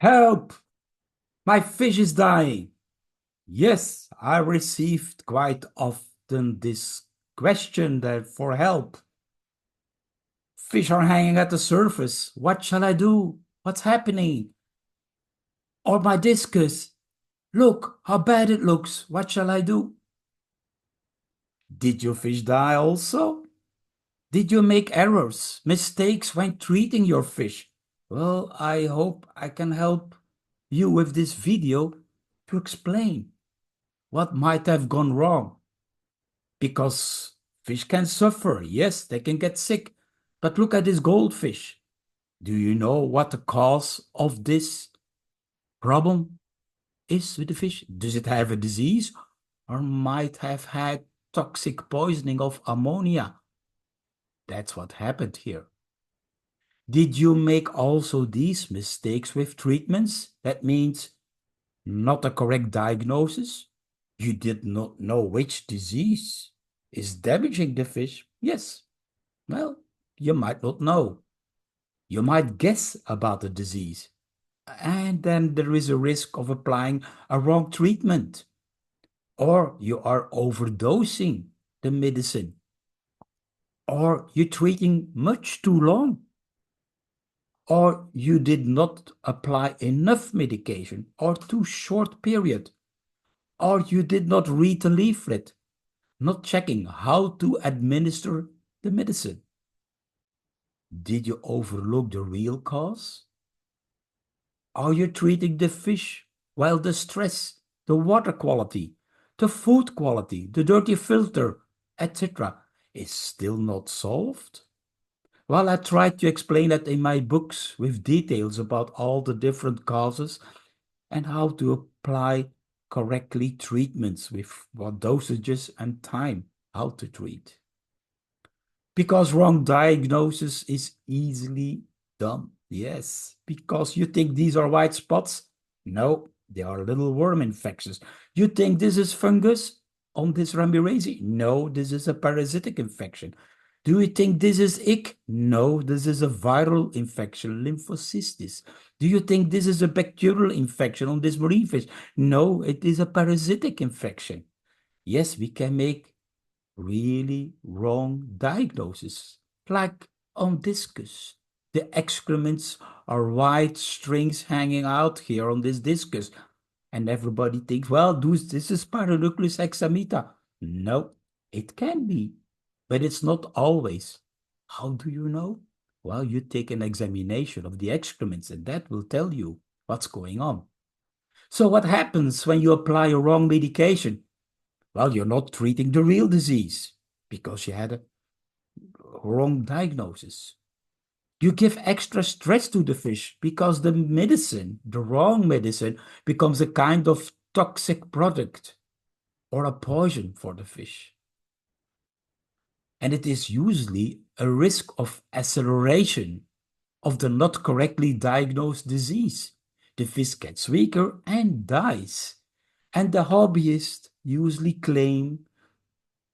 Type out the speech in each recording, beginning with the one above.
Help! My fish is dying. Yes, I received quite often this question that for help. Fish are hanging at the surface. What shall I do? What's happening? Or my discus. Look how bad it looks. What shall I do? Did your fish die also? Did you make errors, mistakes when treating your fish? Well, I hope I can help you with this video to explain what might have gone wrong. Because fish can suffer, yes, they can get sick. But look at this goldfish. Do you know what the cause of this problem is with the fish? Does it have a disease or might have had toxic poisoning of ammonia? That's what happened here. Did you make also these mistakes with treatments? That means not a correct diagnosis. You did not know which disease is damaging the fish. Yes, well, you might not know. You might guess about the disease. And then there is a risk of applying a wrong treatment. Or you are overdosing the medicine. Or you're treating much too long. Or you did not apply enough medication or too short period. Or you did not read the leaflet, not checking how to administer the medicine. Did you overlook the real cause? Are you treating the fish while the stress, the water quality, the food quality, the dirty filter, etc. is still not solved? Well, I tried to explain that in my books with details about all the different causes and how to apply correctly treatments with what dosages and time, how to treat. Because wrong diagnosis is easily done. Yes, because you think these are white spots. No, they are little worm infections. You think this is fungus on this Ramirezi? No, this is a parasitic infection. Do you think this is ick? No, this is a viral infection, lymphocystis. Do you think this is a bacterial infection on this marine fish? No, it is a parasitic infection. Yes, we can make really wrong diagnosis, like on discus. The excrements are white strings hanging out here on this discus, and everybody thinks, well, this is Paranucleus hexameta. No, it can be, but it's not always. How do you know? Well, you take an examination of the excrements, and that will tell you what's going on. So, what happens when you apply a wrong medication? Well, you're not treating the real disease because you had a wrong diagnosis. You give extra stress to the fish because the medicine, the wrong medicine, becomes a kind of toxic product or a poison for the fish. And it is usually a risk of acceleration of the not correctly diagnosed disease. The fish gets weaker and dies. And the hobbyists usually claim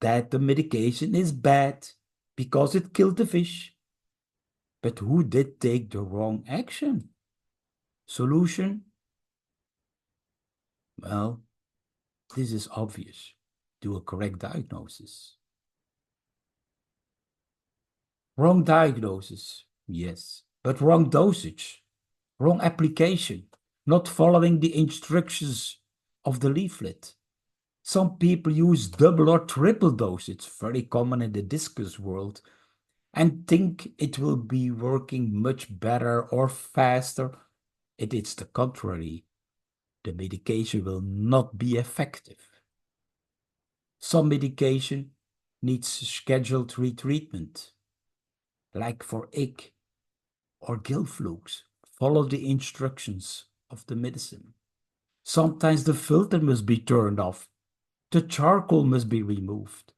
that the medication is bad because it killed the fish. But who did take the wrong action? Solution? Well, this is obvious. Do a correct diagnosis. Wrong diagnosis, yes, but wrong dosage, wrong application, not following the instructions of the leaflet. Some people use double or triple dose. It's very common in the discus world and think it will be working much better or faster. It is the contrary. The medication will not be effective. Some medication needs scheduled retreatment, like for ick or gill flukes. Follow the instructions of the medicine. Sometimes the filter must be turned off. The charcoal must be removed.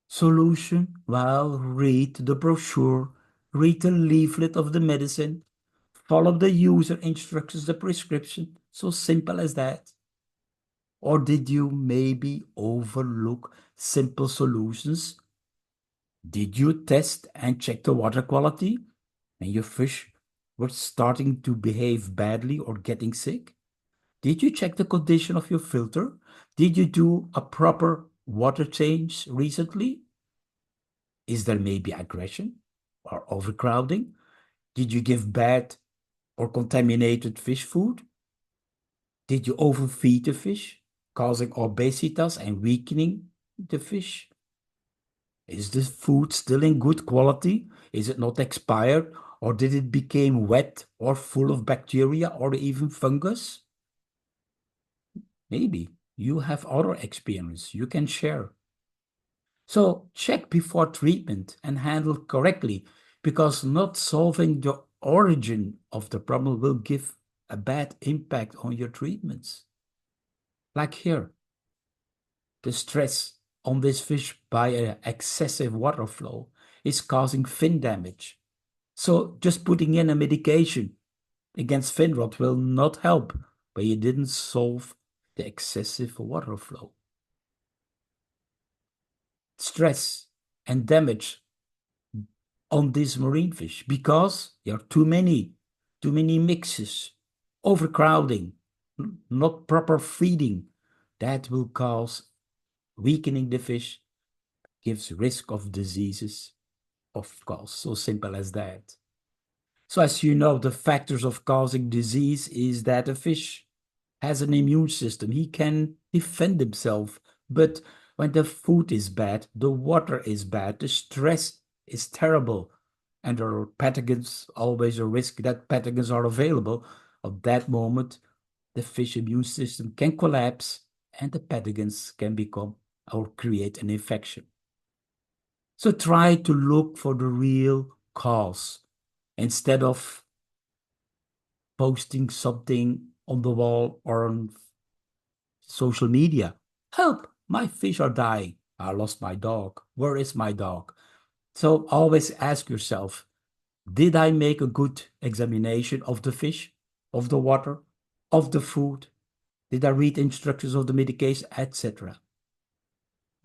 Solution? Well, read the brochure, read the leaflet of the medicine, follow the user instructions, the prescription. So simple as that. Or did you maybe overlook simple solutions? Did you test and check the water quality? And your fish were starting to behave badly or getting sick? Did you check the condition of your filter? Did you do a proper water change recently? Is there maybe aggression or overcrowding? Did you give bad or contaminated fish food? Did you overfeed the fish, causing obesitas and weakening the fish? Is the food still in good quality? Is it not expired? Or did it become wet or full of bacteria or even fungus? Maybe you have other experience you can share. So check before treatment and handle correctly, because not solving the origin of the problem will give a bad impact on your treatments. Like here, the stress on this fish by an excessive water flow is causing fin damage. So just putting in a medication against fin rot will not help, but you didn't solve the excessive water flow. Stress and damage on these marine fish because there are too many mixes, overcrowding, not proper feeding. That will cause weakening the fish, gives risk of diseases, of course, so simple as that. So as you know, the factors of causing disease is that a fish has an immune system. He can defend himself. But when the food is bad, the water is bad, the stress is terrible, and there are pathogens, always a risk that pathogens are available. At that moment, the fish immune system can collapse and the pathogens can become or create an infection. So try to look for the real cause instead of posting something on the wall or on social media. Help, my fish are dying. I lost my dog. Where is my dog? So always ask yourself, did I make a good examination of the fish, of the water, of the food? Did I read instructions of the medication, etc.?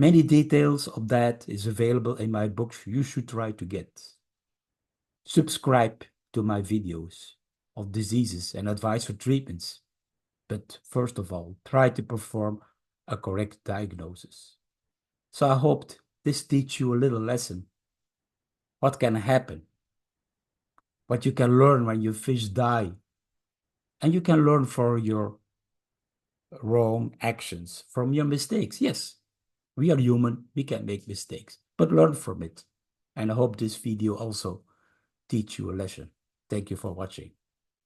Many details of that is available in my books you should try to get. Subscribe to my videos of diseases and advice for treatments. But first of all, try to perform a correct diagnosis. So I hoped this teach you a little lesson. What can happen? What you can learn when your fish die. And you can learn for your wrong actions, from your mistakes. Yes, we are human, we can make mistakes, but learn from it. And I hope this video also teach you a lesson. Thank you for watching.